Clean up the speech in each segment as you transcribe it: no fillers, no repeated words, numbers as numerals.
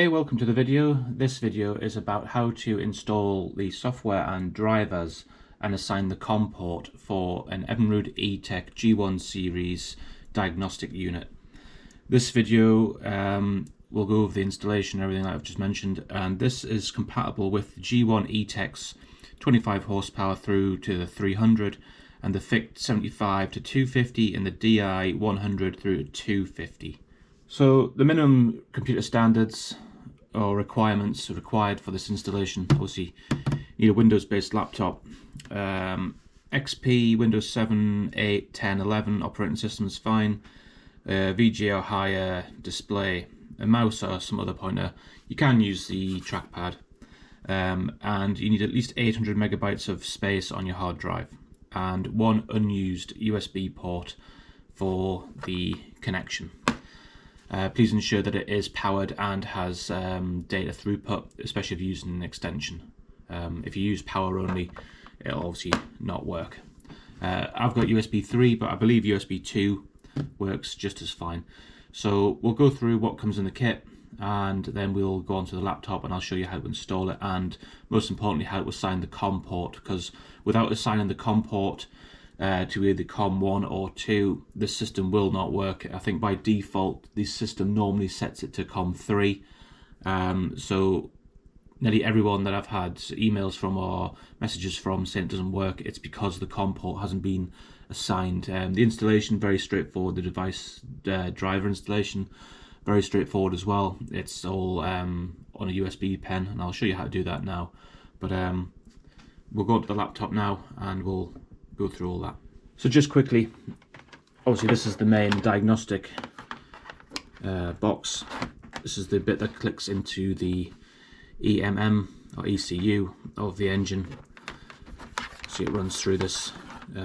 Okay, welcome to the video. This video is about how to install the software and drivers and assign the COM port for an Evinrude ETEC G1 series diagnostic unit. This video will go over the installation and everything that I've just mentioned, and this is compatible with G1 ETEC's 25 horsepower through to the 300 and the FICHT 75 to 250 and the DI 100 through to 250. So the minimum computer standards or requirements required for this installation: obviously you need a Windows-based laptop, XP, Windows 7, 8, 10, 11 operating system is fine, VGA or higher display, a mouse or some other pointer. You can use the trackpad, and you need at least 800 megabytes of space on your hard drive and one unused USB port for the connection. Please ensure that it is powered and has data throughput, especially if you're using an extension. If you use power only, it'll obviously not work. I've got USB 3, but I believe USB 2 works just as fine. So we'll go through what comes in the kit, and then we'll go onto the laptop and I'll show you how to install it, and most importantly how to assign the COM port, because without assigning the COM port to either COM 1 or 2, the system will not work. I think by default the system normally sets it to COM 3. So nearly everyone that I've had emails from or messages from saying it doesn't work, it's because the COM port hasn't been assigned. The installation, very straightforward. The device driver installation, very straightforward as well. It's all on a USB pen, and I'll show you how to do that now. But we'll go to the laptop now and we'll go through all that. So just quickly, obviously this is the main diagnostic box. This is the bit that clicks into the EMM or ECU of the engine. So it runs through this I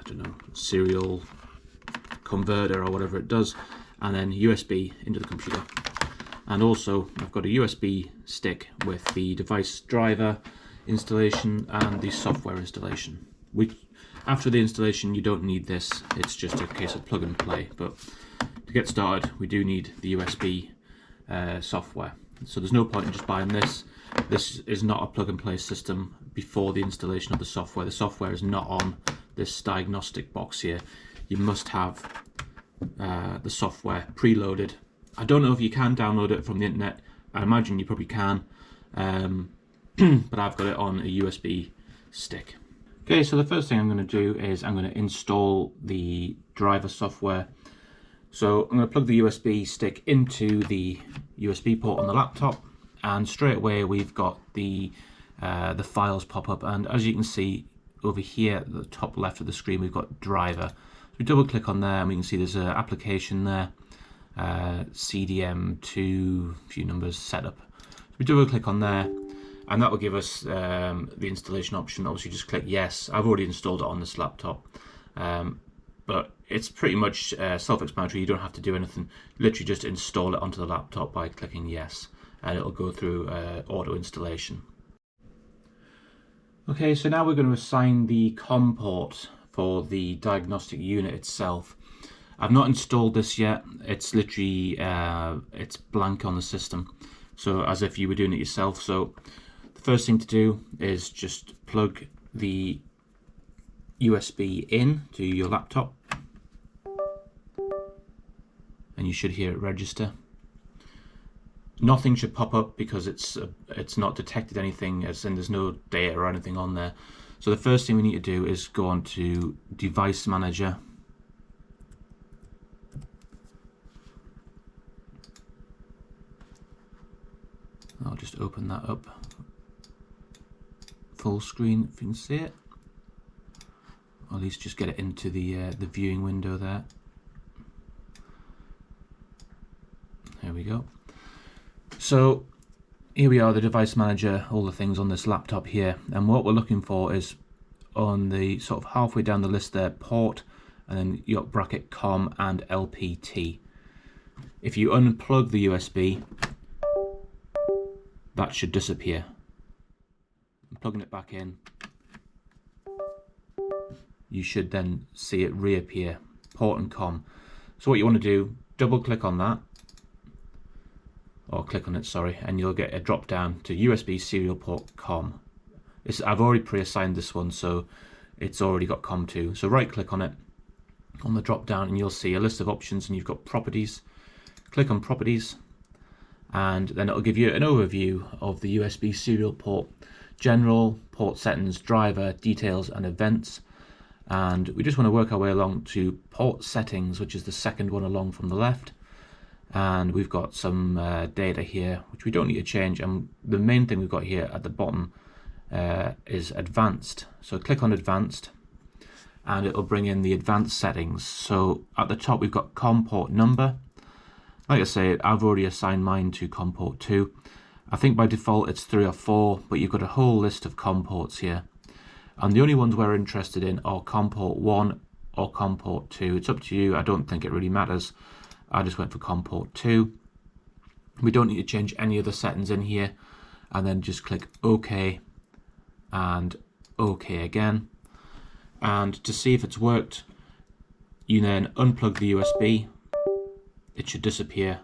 don't know, serial converter or whatever it does, and then USB into the computer. And also I've got a USB stick with the device driver installation and the software installation. After the installation you don't need this, it's just a case of plug and play, but to get started we do need the USB software. So there's no point in just buying this. This is not a plug and play system before the installation of the software. The software is not on this diagnostic box here. You must have the software preloaded. I don't know if you can download it from the internet. I imagine you probably can, but I've got it on a USB stick. Okay, so the first thing I'm going to do is I'm going to install the driver software. So I'm going to plug the USB stick into the USB port on the laptop, and straight away we've got the files pop up, and as you can see over here at the top left of the screen we've got driver. So we double click on there and we can see there's an application there, CDM2, few numbers, setup. So we double click on there and that will give us the installation option. Obviously just click yes. I've already installed it on this laptop, but it's pretty much self-explanatory. You don't have to do anything. Literally just install it onto the laptop by clicking yes, and it'll go through auto installation. Okay, so now we're going to assign the COM port for the diagnostic unit itself. I've not installed this yet. It's literally it's blank on the system, so as if you were doing it yourself. So the first thing to do is just plug the USB in to your laptop, and you should hear it register. Nothing should pop up because it's not detected anything, as in there's no data or anything on there. So the first thing we need to do is go on to Device Manager. I'll just open that up full screen if you can see it, or at least just get it into the viewing window there. There we go. So here we are, the device manager, all the things on this laptop here, and what we're looking for is on the sort of halfway down the list there, port, and then you got bracket COM and LPT. If you unplug the USB, that should disappear. I'm plugging it back in. You should then see it reappear, port and COM. So what you want to do, double click on that, or click on it, sorry, and you'll get a drop down to USB serial port COM. I've already pre-assigned this one, so it's already got COM2. So right click on it on the drop down and you'll see a list of options, and you've got properties. Click on properties and then it'll give you an overview of the USB serial port: general, port settings, driver, details and events. And we just want to work our way along to port settings, which is the second one along from the left. And we've got some data here which we don't need to change, and the main thing we've got here at the bottom is advanced. So click on advanced and it'll bring in the advanced settings. So at the top we've got COM port number. Like I say, I've already assigned mine to COM port 2. I think by default it's 3 or 4, but you've got a whole list of COM ports here, and the only ones we're interested in are COM port 1 or COM port 2. It's up to you. I don't think it really matters. I just went for COM port 2. We don't need to change any other settings in here, and then just click OK and OK again. And to see if it's worked, you then unplug the USB, it should disappear,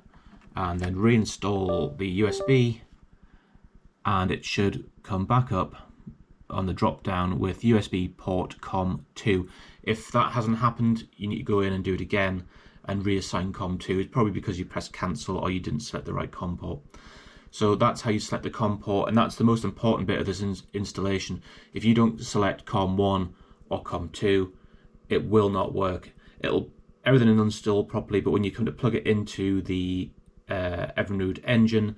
and then reinstall the USB and it should come back up on the drop down with USB port COM2. If that hasn't happened, you need to go in and do it again and reassign COM2. It's probably because you pressed cancel or you didn't select the right COM port. So that's how you select the COM port, and that's the most important bit of this installation. If you don't select COM1 or COM2, it will not work. Everything will install properly, but when you come to plug it into the Evinrude engine,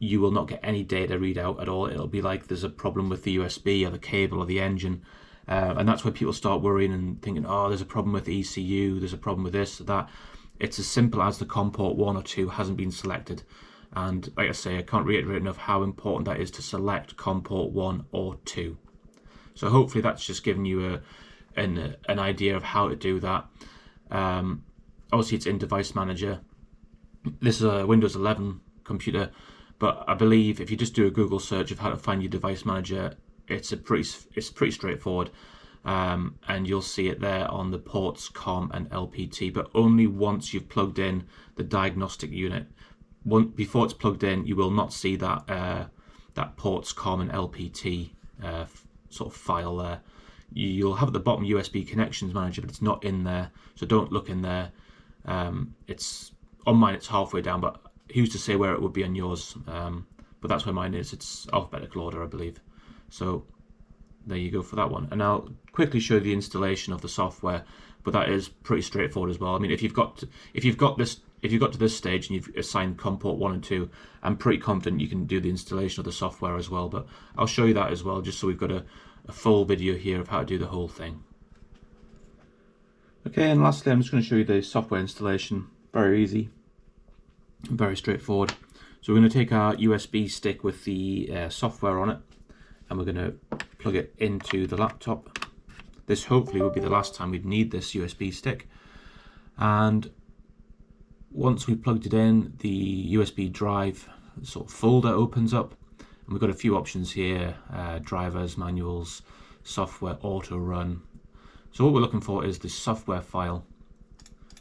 you will not get any data readout at all. It'll be like there's a problem with the USB or the cable or the engine, and that's where people start worrying and thinking, oh, there's a problem with the ECU, there's a problem with this or that. It's as simple as the COM port 1 or 2 hasn't been selected. And like I say, I can't reiterate enough how important that is to select COM port 1 or 2. So hopefully that's just given you an idea of how to do that. Obviously it's in Device Manager. This is a Windows 11 computer, but I believe if you just do a Google search of how to find your Device Manager, it's pretty straightforward, and you'll see it there on the ports COM and LPT, but only once you've plugged in the diagnostic unit. Before it's plugged in, you will not see that that ports COM and LPT sort of file there. You'll have at the bottom USB connections manager, but it's not in there, so don't look in there. It's on mine, it's halfway down, but who's to say where it would be on yours? But that's where mine is. It's alphabetical order, I believe. So there you go for that one. And I'll quickly show you the installation of the software, but that is pretty straightforward as well. I mean, if you've got to this stage and you've assigned COM port 1 and 2, I'm pretty confident you can do the installation of the software as well. But I'll show you that as well, just so we've got a full video here of how to do the whole thing. Okay, and lastly, I'm just going to show you the software installation. Very easy, very straightforward. So we're going to take our USB stick with the software on it, and we're going to plug it into the laptop. This hopefully will be the last time we'd need this USB stick. And once we've plugged it in, the USB drive sort of folder opens up, and we've got a few options here: drivers, manuals, software, auto run. So what we're looking for is the software file.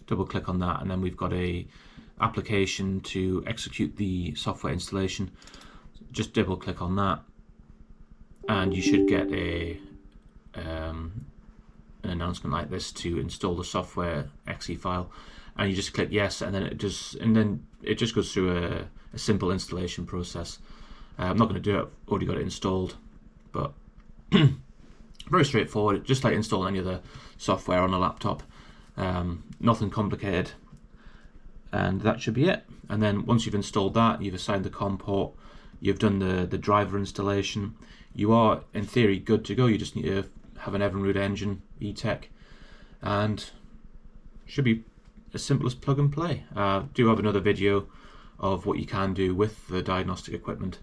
Double click on that, and then we've got a application to execute the software installation. Just double click on that, and you should get an announcement like this to install the software exe file, and you just click yes, and then it just goes through a simple installation process. I'm not going to do it, I've already got it installed, but very straightforward, just like installing any other software on a laptop. Nothing complicated, and that should be it. And then once you've installed that, you've assigned the COM port, you've done the driver installation, you are in theory good to go. You just need to have an Evinrude engine ETEC, and should be as simple as plug and play. Do have another video of what you can do with the diagnostic equipment,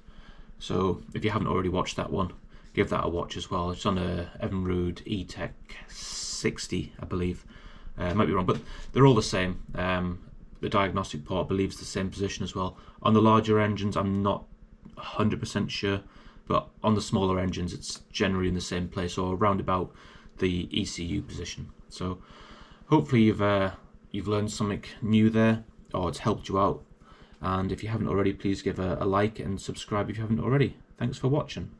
so if you haven't already watched that one, give that a watch as well. It's on a Evinrude ETEC 60, I believe. Might be wrong, but they're all the same. The diagnostic port, I believe, is the same position as well. On the larger engines, I'm not 100% sure, but on the smaller engines, it's generally in the same place, or around about the ECU position. So hopefully you've learned something new there, or it's helped you out. And if you haven't already, please give a like and subscribe if you haven't already. Thanks for watching.